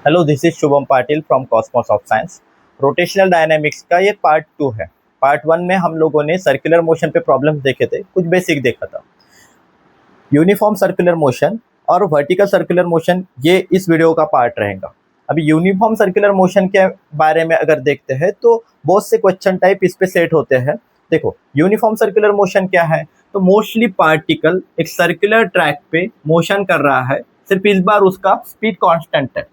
Hello, this is Shubham Patil from Cosmos of science. Rotational dynamics का ये part 2 है। Part 1 में हम लोगों ने सर्कुलर मोशन पे प्रॉब्लम्स देखे थे, कुछ बेसिक देखा था। यूनिफॉर्म सर्कुलर मोशन और वर्टिकल सर्कुलर मोशन ये इस वीडियो का पार्ट रहेगा। अभी यूनिफॉर्म सर्कुलर मोशन के बारे में अगर देखते हैं तो बहुत से क्वेश्चन टाइप इस पे सेट होते हैं। देखो, यूनिफॉर्म सर्कुलर मोशन क्या है? तो मोस्टली पार्टिकल एक सर्कुलर ट्रैक पे मोशन कर रहा है, सिर्फ इस बार उसका स्पीड कांस्टेंट है,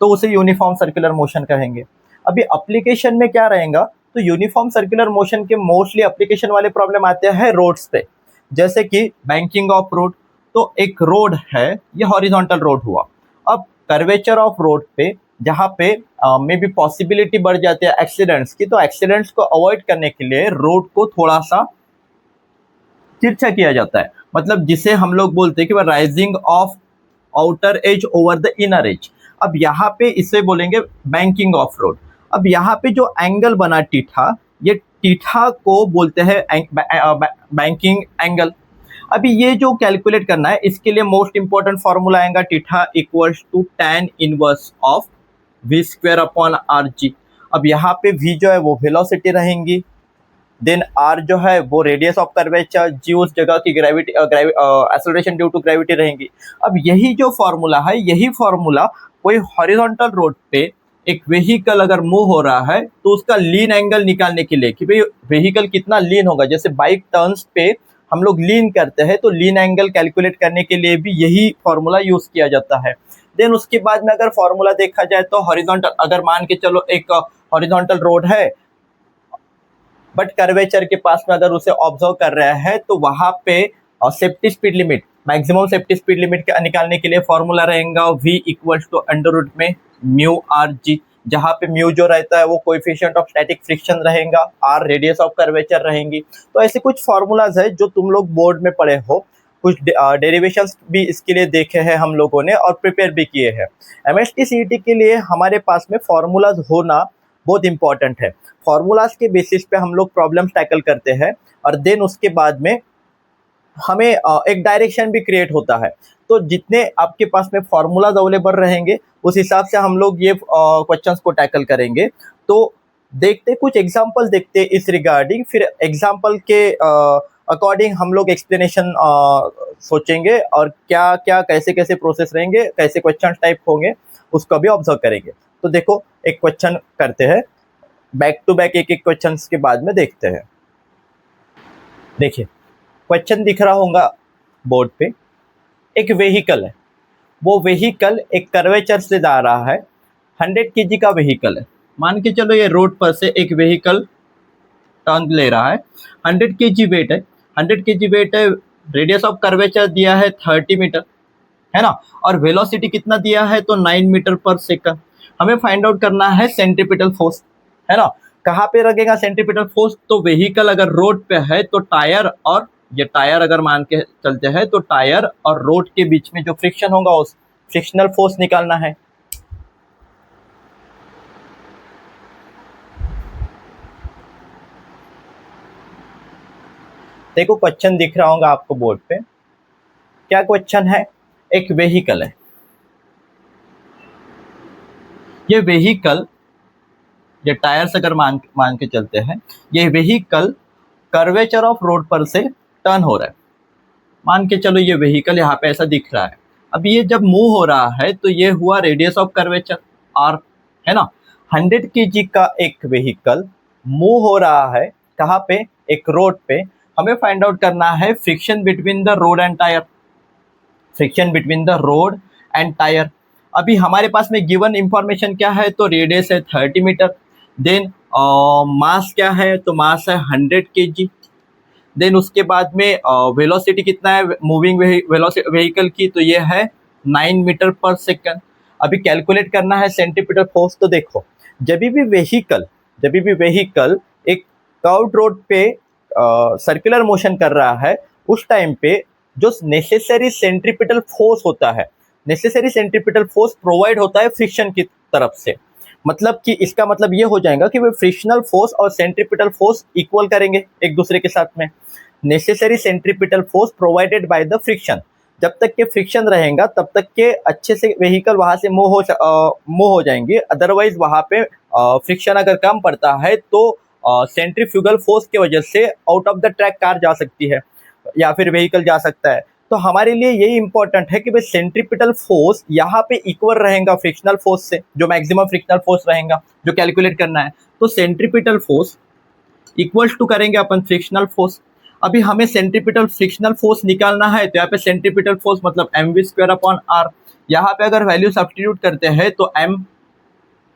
तो उसे यूनिफॉर्म सर्कुलर मोशन कहेंगे। अभी एप्लीकेशन में क्या रहेगा? तो यूनिफॉर्म सर्कुलर मोशन के मोस्टली एप्लीकेशन वाले प्रॉब्लम आते हैं रोड्स पे, जैसे कि बैंकिंग ऑफ रोड। तो एक रोड है, ये हॉरिजॉन्टल रोड हुआ। अब कर्वेचर ऑफ रोड पे जहाँ पे मे बी पॉसिबिलिटी बढ़ जाती है एक्सीडेंट्स की, तो एक्सीडेंट्स को अवॉइड करने के लिए रोड को थोड़ा सा तिरछा किया जाता है, मतलब जिसे हम लोग बोलते हैं कि rising of outer as over the inner as. अब यहाँ पे इसे बोलेंगे बैंकिंग ऑफ रोड। अब यहाँ पे जो एंगल बना टीठा, ये टीठा को बोलते हैं बैंकिंग एंगल। अभी ये जो कैलकुलेट करना है, इसके लिए मोस्ट इंपॉर्टेंट फॉर्मूला आएगा theta equals to tan inverse of v square upon R G. अब यहाँ पे v जो है वो वेलोसिटी रहेंगी, देन आर जो है वो रेडियस ऑफ कर्वेचर, जी उस जगह की gravity acceleration due to gravity रहेंगी। अब यही जो फॉर्मूला है, यही फॉर्मूला कोई हॉरिजॉन्टल रोड पे एक व्हीकल अगर मूव हो रहा है तो उसका लीन एंगल निकालने के लिए कि भाई व्हीकल कितना लीन होगा, जैसे बाइक टर्न्स पे हम लोग लीन करते हैं, तो लीन एंगल कैलकुलेट करने के लिए भी यही फॉर्मूला यूज किया जाता है। देन उसके बाद में अगर फॉर्मूला देखा जाए तो हॉरिजॉन्टल, अगर मान के चलो एक हॉरिजॉन्टल रोड है बट कर्वेचर के पास में अगर उसे ऑब्जर्व कर रहा है, तो वहां पे safety speed limit, maximum safety speed limit निकालने के लिए फॉर्मूला रहेगा v equals to under root में म्यू आर जी, जहाँ पे म्यू जो रहता है वो कोएफिशिएंट ऑफ स्टैटिक फ्रिक्शन रहेगा, आर रेडियस ऑफ कर्वेचर रहेंगी। तो ऐसे कुछ फॉर्मूलाज है जो तुम लोग बोर्ड में पढ़े हो, कुछ डेरिवेशंस भी इसके लिए देखे हैं हम लोगों ने और प्रिपेयर भी किए हैं। एमएसटी सीईटी के लिए हमारे पास में फॉर्मूलाज होना बहुत इंपॉर्टेंट है। फॉर्मूलाज के बेसिस पे हम लोग प्रॉब्लम्स टैकल करते हैं और देन उसके बाद में हमें एक डायरेक्शन भी क्रिएट होता है। तो जितने आपके पास में फॉर्मूलाज अवेलेबल रहेंगे उस हिसाब से हम लोग ये क्वेश्चंस को टैकल करेंगे। तो देखते कुछ एग्जांपल देखते इस रिगार्डिंग, फिर एग्जांपल के अकॉर्डिंग हम लोग एक्सप्लेनेशन सोचेंगे और क्या क्या कैसे कैसे प्रोसेस रहेंगे, कैसे क्वेश्चन टाइप होंगे उसको भी ऑब्जर्व करेंगे। तो देखो, एक क्वेश्चन करते हैं, बैक टू बैक एक एक क्वेश्चन के बाद में देखते हैं। देखिए, क्वेश्चन दिख रहा होगा बोर्ड पे। एक व्हीकल है, वो व्हीकल एक कर्वेचर से जा रहा है, 100 kg का व्हीकल है। मान के चलो ये रोड पर से एक व्हीकल टर्न ले रहा है, 100 kg वेट है, 100 kg वेट है, रेडियस ऑफ कर्वेचर दिया है 30 मीटर, है ना, और वेलोसिटी कितना दिया है तो 9 मीटर पर सेकंड। हमें फाइंड आउट करना है सेंट्रीपिटल फोर्स, है ना। कहाँ पे लगेगा सेंट्रीपिटल फोर्स? तो व्हीकल अगर रोड पे है तो टायर, और ये टायर अगर मान के चलते हैं तो टायर और रोड के बीच में जो फ्रिक्शन होगा उस फ्रिक्शनल फोर्स निकालना है। देखो, क्वेश्चन दिख रहा होगा आपको बोर्ड पे। क्या क्वेश्चन है? एक व्हीकल है, ये व्हीकल, ये टायर्स अगर मान के चलते हैं, ये व्हीकल कर्वेचर ऑफ रोड पर से टर्न हो रहा है। मान के चलो ये व्हीकल यहाँ पे ऐसा दिख रहा है। अब ये जब मूव हो रहा है तो ये हुआ रेडियस ऑफ कर्वेचर आर, है ना। 100 kg का एक व्हीकल मूव हो रहा है, कहाँ पे? एक रोड पे। हमें फाइंड आउट करना है friction between the road and tyre, friction between the road and tyre. अभी हमारे पास में गिवन इंफॉर्मेशन क्या है? तो रेडियस है 30 मीटर, देन मास क्या है? तो मास है 100 kg। देन उसके बाद में वेलोसिटी कितना है मूविंग व्हीकल की? तो ये है 9 मीटर पर सेकंड। अभी कैलकुलेट करना है सेंटीमीटर फोर्स। तो देखो, जब भी व्हीकल एक कर्व्ड रोड पे सर्कुलर मोशन कर रहा है, उस टाइम पे जो नेसेसरी सेंट्रीपिटल फोर्स होता है, नेसेसरी सेंट्रीपिटल फोर्स प्रोवाइड होता है फ्रिक्शन की तरफ से। मतलब कि इसका मतलब ये हो जाएगा कि वो फ्रिक्शनल फोर्स और सेंट्रीपिटल फोर्स इक्वल करेंगे एक दूसरे के साथ में। Necessary centripetal force provided by the friction, जब तक के फ्रिक्शन रहेगा तब तक के अच्छे से व्हीकल वहाँ से मूव हो जाएंगे। अदरवाइज वहाँ पे फ्रिक्शन अगर कम पड़ता है तो सेंट्रीफ्यूगल फोर्स की वजह से out of the track car जा सकती है या फिर व्हीकल जा सकता है। तो हमारे लिए यही इंपॉर्टेंट है कि भाई सेंट्रीपिटल फोर्स यहाँ पे इक्वल रहेगा फ्रिक्शनल फोर्स से, जो मैक्सिमम फ्रिक्शनल फोर्स रहेगा जो कैलकुलेट करना है। तो सेंट्रीपिटल फोर्स इक्वल्स टू करेंगे अपन फ्रिक्शनल फोर्स। अभी हमें सेंट्रीपिटल फ्रिक्शनल फोर्स निकालना है, तो यहाँ पे सेंट्रीपिटल फोर्स मतलब mv²/r। यहाँ पे अगर वैल्यू सब्स्टिट्यूट करते हैं तो m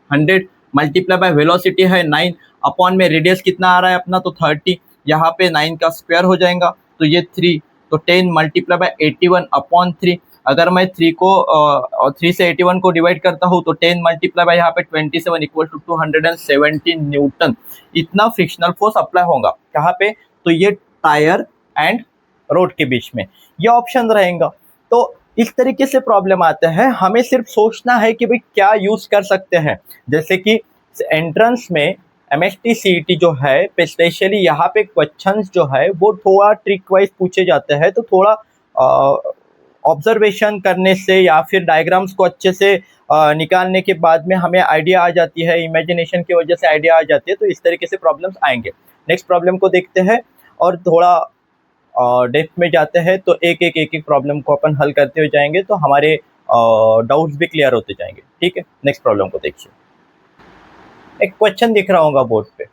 100 मल्टीप्लाई बाय वेलोसिटी है 9 अपॉन में रेडियस कितना आ रहा है अपना तो 30, यहाँ पे 9 का स्क्वायर हो जाएगा तो ये 3, तो 10 मल्टीप्लाई बाय 81/3। अगर मैं 3 से 81 को डिवाइड करता हूँ तो 10 मल्टीप्लाई बाय यहाँ पे 27 इक्वल टू 217 न्यूटन। इतना फ्रिक्शनल फोर्स अप्लाई होगा कहाँ पे, तो ये टायर एंड रोड के बीच में, ये ऑप्शन रहेगा। तो इस तरीके से प्रॉब्लम आते हैं, हमें सिर्फ सोचना है कि भाई क्या यूज़ कर सकते हैं। जैसे कि एंट्रेंस में MST CET जो है स्पेशली यहाँ पे क्वेश्चंस जो है वो थोड़ा ट्रिक वाइज पूछे जाते हैं, तो थोड़ा ऑब्जर्वेशन करने से या फिर डायग्राम्स को अच्छे से निकालने के बाद में हमें आइडिया आ जाती है, इमेजिनेशन की वजह से आइडिया आ जाती है। तो इस तरीके से प्रॉब्लम्स आएंगे। नेक्स्ट प्रॉब्लम को देखते हैं और थोड़ा डेप्थ में जाते हैं, तो एक प्रॉब्लम को अपन हल करते हुए जाएंगे तो हमारे डाउट्स भी क्लियर होते जाएंगे। ठीक है, नेक्स्ट प्रॉब्लम को देखिए। एक क्वेश्चन दिख रहा होगा बोर्ड पे,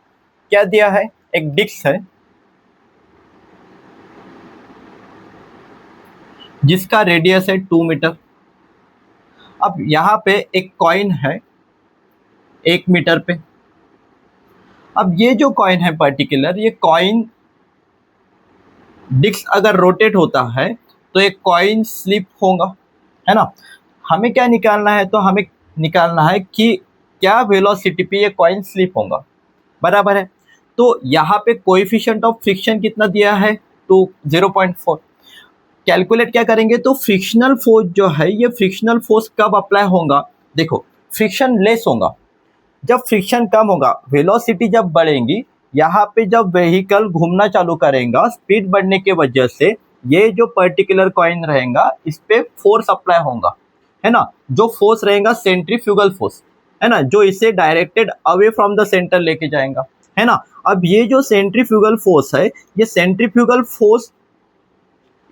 क्या दिया है, एक डिस्क है जिसका रेडियस है 2 मीटर। अब यहाँ पे एक कॉइन है 1 मीटर पे। अब ये जो कॉइन है पर्टिकुलर, ये कॉइन डिस्क अगर रोटेट होता है तो एक कॉइन स्लिप होगा, है ना। हमें क्या निकालना है, तो हमें निकालना है कि क्या वेलोसिटी पे ये कॉइन स्लिप होगा, बराबर है। तो यहाँ पे कोएफिशिएंट ऑफ फ्रिक्शन कितना दिया है, तो 0.4। कैलकुलेट क्या करेंगे, तो फ्रिक्शनल फोर्स जो है ये फ्रिक्शनल फोर्स कब अप्लाई होगा, देखो फ्रिक्शन लेस होगा जब फ्रिक्शन कम होगा, वेलोसिटी जब बढ़ेगी, यहाँ पे जब व्हीकल घूमना चालू करेगा स्पीड बढ़ने के वजह से ये जो पर्टिकुलर कॉइन रहेगा इस पे फोर्स अप्लाई होगा, है ना। जो फोर्स रहेगा सेंट्रीफ्यूगल फोर्स, है ना, जो इसे directed away from the centre लेके जाएगा, है ना। अब ये जो सेंट्रीफ्यूगल फोर्स है, ये सेंट्रीफ्यूगल फोर्स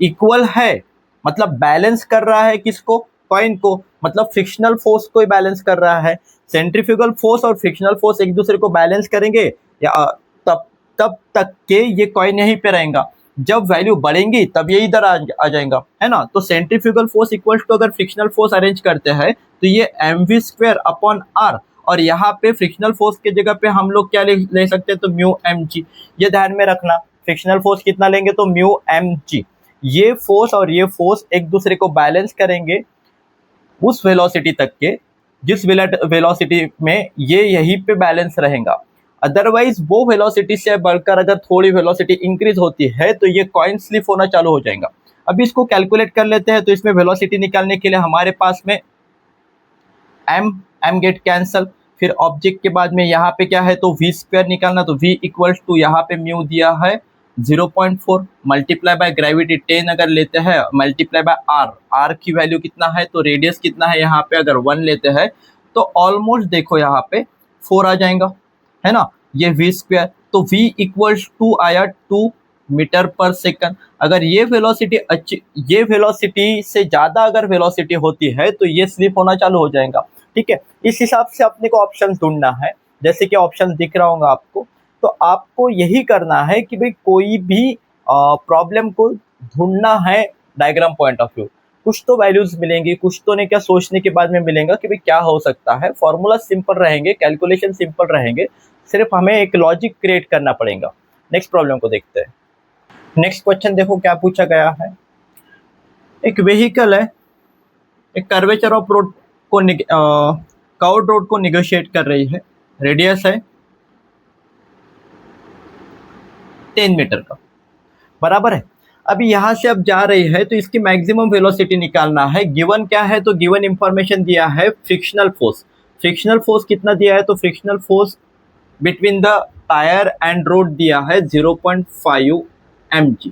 इक्वल है, मतलब बैलेंस कर रहा है किसको, कॉइन को, मतलब फ्रिक्शनल फोर्स को ही बैलेंस कर रहा है। सेंट्रीफ्यूगल फोर्स और फ्रिक्शनल फोर्स एक दूसरे को बैलेंस करेंगे या तब तक के ये कॉइन यहीं पे रहेगा। जब वैल्यू बढ़ेंगी तब ये इधर आ जाएगा, है ना। तो सेंट्रीफ्यूगल फोर्स इक्वल टू अगर फ्रिक्शनल फोर्स अरेंज करते हैं तो ये mv²/r, और यहाँ पे फ्रिक्शनल फोर्स के जगह पे हम लोग क्या ले सकते हैं, तो μmg। ये ध्यान में रखना, फ्रिक्शनल फोर्स कितना लेंगे, तो μmg। ये फोर्स और ये फोर्स एक दूसरे को बैलेंस करेंगे उस वेलोसिटी तक के जिस वेलोसिटी में ये यहीं पे बैलेंस रहेगा। अदरवाइज वो वेलोसिटी से बढ़कर अगर थोड़ी वेलोसिटी इंक्रीज होती है तो ये कॉइन स्लिप होना चालू हो जाएगा। अभी इसको कैलकुलेट कर लेते हैं। तो इसमें वेलोसिटी निकालने के लिए हमारे पास में m गेट कैंसल, फिर ऑब्जेक्ट के बाद में यहाँ पे क्या है, तो v² निकालना, तो v इक्वल्स टू यहाँ पे म्यू दिया है 0.4 मल्टीप्लाई बाय ग्रेविटी 10 अगर लेते हैं मल्टीप्लाई बाय r की वैल्यू कितना है, तो रेडियस कितना है यहाँ पे अगर 1 लेते हैं तो ऑलमोस्ट देखो यहाँ पे 4 आ जाएगा, है ना। ये v², तो v इक्वल्स टू आया 2 मीटर पर सेकंड। अगर ये वेलोसिटी से ज़्यादा अगर वेलोसिटी होती है तो ये स्लिप होना चालू हो जाएगा। ठीक है, इस हिसाब से अपने को ऑप्शन ढूंढना है। जैसे कि ऑप्शन दिख रहा होगा आपको, तो आपको यही करना है कि भाई कोई भी प्रॉब्लम को ढूंढना है डायग्राम पॉइंट ऑफ व्यू। कुछ तो वैल्यूज मिलेंगी, कुछ तो नहीं क्या सोचने के बाद में मिलेगा कि भाई क्या हो सकता है। फॉर्मूला सिंपल रहेंगे, कैलकुलेशन सिंपल रहेंगे, सिर्फ हमें एक लॉजिक क्रिएट करना पड़ेगा। नेक्स्ट प्रॉब्लम को देखते हैं। नेक्स्ट क्वेश्चन देखो क्या पूछा गया है। एक व्हीकल है, एक कर्वेचर ऑफ रोड को कर्व्ड रोड को निगोशिएट कर रही है, रेडियस है 10 मीटर का, बराबर है। अभी यहाँ से अब जा रही है तो इसकी मैक्सिमम वेलोसिटी निकालना है। गिवन क्या है, तो गिवन इंफॉर्मेशन दिया है फ्रिक्शनल फोर्स। फ्रिक्शनल फोर्स कितना दिया है, तो frictional force between the tyre and road दिया है 0.5 mg।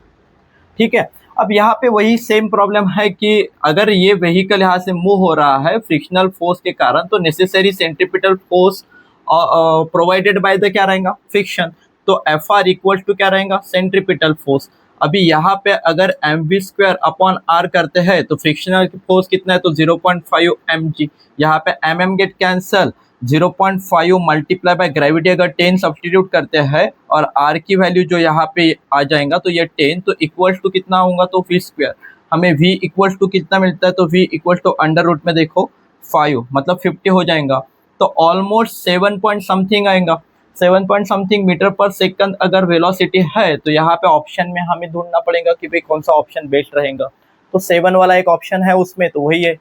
ठीक है, अब यहाँ पे वही सेम प्रॉब्लम है कि अगर ये व्हीकल यहाँ से मूव हो रहा है फ्रिक्शनल फोर्स के कारण, तो necessary centripetal force provided by the क्या रहेगा, फ्रिक्शन। तो एफ आर इक्वल टू क्या रहेगा, सेंट्रीपिटल फोर्स। अभी यहाँ पे अगर M V square upon R करते हैं तो फ्रिक्शनल फोर्स कितना है, तो 0.5 mg। यहाँ पे M get cancel, 0.5 multiply by gravity अगर 10 सब्सटीट्यूट करते हैं और r की वैल्यू जो यहाँ पे आ जाएगा तो ये 10, तो इक्वल टू कितना होगा, तो v स्क्वायर। हमें v इक्वल टू कितना मिलता है, तो v equal to under root में देखो 5, मतलब 50 हो जाएगा। तो ऑलमोस्ट 7 पॉइंट समथिंग आएगा, 7 पॉइंट समथिंग मीटर पर सेकंड अगर वेलोसिटी है, तो यहाँ पे ऑप्शन में हमें ढूंढना पड़ेगा कि भाई कौन सा ऑप्शन बेस्ट रहेगा। तो 7 वाला एक ऑप्शन है उसमें, तो वही है।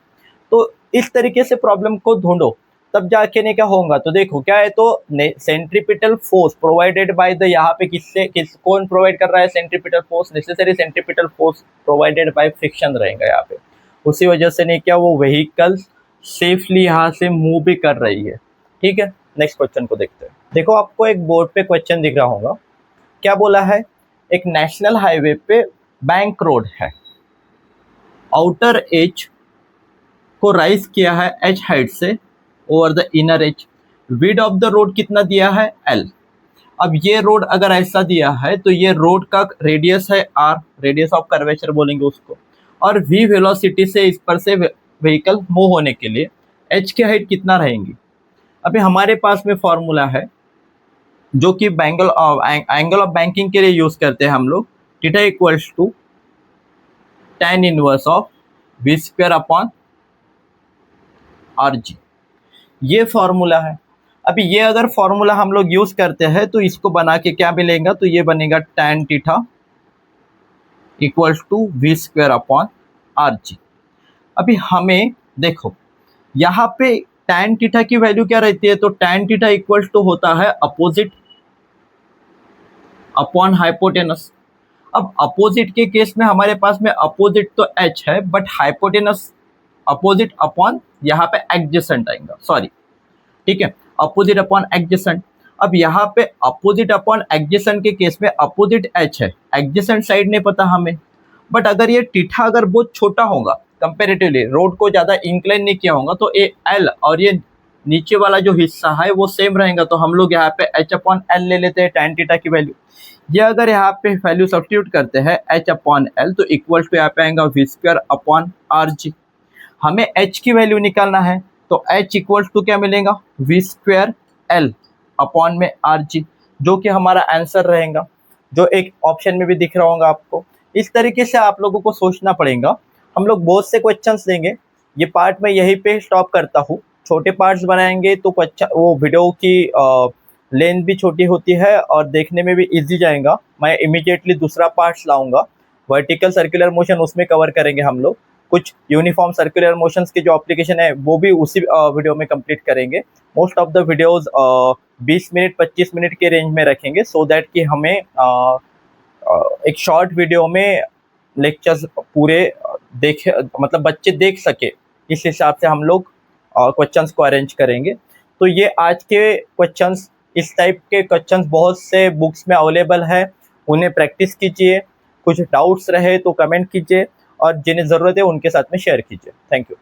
तो इस तरीके से प्रॉब्लम को ढूंढो, तब जाके ने क्या होगा। तो देखो क्या है, तो centripetal force provided by the, यहाँ पे कौन प्रोवाइड कर रहा है centripetal force, necessary centripetal force provided by friction रहेगा यहाँ पे। उसी वजह से नहीं क्या वो व्हीकल सेफली यहाँ से मूव भी कर रही है। ठीक है, नेक्स्ट क्वेश्चन को देखते हैं। देखो आपको एक बोर्ड पे क्वेश्चन दिख रहा होगा, क्या बोला है, एक नेशनल हाईवे पे बैंक रोड है, आउटर एज को राइज किया है एच हाइट से over the inner as, width of the road कितना दिया है, एल। अब ये रोड अगर ऐसा दिया है तो ये रोड का रेडियस है आर, रेडियस ऑफ कर्वेचर बोलेंगे उसको, और वी वेलोसिटी से इस पर से व्हीकल मूव होने के लिए एच की हाइट कितना रहेंगी। अभी हमारे पास में फॉर्मूला है जो कि एंगल ऑफ बैंकिंग के लिए यूज करते हैं हम लोग, theta equals to tan inverse of V square upon R G, ये फॉर्मूला है। अभी ये अगर फॉर्मूला हम लोग यूज करते हैं तो इसको बना के क्या मिलेगा, तो ये बनेगा tan theta equals to V square upon R G. अभी हमें देखो यहाँ पे tan थीटा की वैल्यू क्या रहती है, तो tan थीटा इक्वल्स टू होता है अपोजिट अपॉन हाइपोटेनस। अब अपोजिट के केस में हमारे पास में अपोजिट तो h है, बट हाइपोटेनस अपोजिट अपॉन यहाँ पे एडजेसेंट आएगा, सॉरी, ठीक है, अपोजिट अपॉन एडजेसेंट। अब यहाँ पे अपोजिट अपॉन एडजेसेंट के केस में अपोजिट h है, एडजेसेंट साइड नहीं पता हमें, बट अगर ये थीटा अगर बहुत छोटा होगा कंपेरेटिवली, रोड को ज़्यादा इंक्लाइन नहीं किया होगा, तो ये एल और ये नीचे वाला जो हिस्सा है वो सेम रहेगा, तो हम लोग यहाँ पे h अपॉन एल ले लेते हैं tan थीटा की वैल्यू। ये अगर यहाँ पे वैल्यू सब्स्टिट्यूट करते हैं h अपॉन एल, तो इक्वल टू यहाँ पे आएगा V square upon R G. हमें h की वैल्यू निकालना है, तो h इक्वल टू क्या मिलेगा, वी स्क्वायर एल अपॉन में आर जी, जो कि हमारा आंसर रहेगा, जो एक ऑप्शन में भी दिख रहा होगा आपको। इस तरीके से आप लोगों को सोचना पड़ेगा। हम लोग बहुत से क्वेश्चंस देंगे, ये पार्ट मैं यहीं पे स्टॉप करता हूँ। छोटे पार्ट्स बनाएंगे तो वो वीडियो की लेंथ भी छोटी होती है और देखने में भी इजी जाएगा। मैं इमीडिएटली दूसरा पार्ट्स लाऊंगा, वर्टिकल सर्कुलर मोशन उसमें कवर करेंगे हम लोग, कुछ यूनिफॉर्म सर्कुलर मोशंस के जो एप्लीकेशन है वो भी उसी वीडियो में कंप्लीट करेंगे। Most of the videos 20 minute 25 minute के रेंज में रखेंगे, सो दैट कि हमें एक शॉर्ट वीडियो में लेक्चर्स पूरे देखे, मतलब बच्चे देख सके, इस हिसाब से हम लोग क्वेश्चंस को अरेंज करेंगे। तो ये आज के क्वेश्चंस, इस टाइप के क्वेश्चंस बहुत से बुक्स में अवेलेबल है, उन्हें प्रैक्टिस कीजिए। कुछ डाउट्स रहे तो कमेंट कीजिए और जिन्हें ज़रूरत है उनके साथ में शेयर कीजिए। Thank you.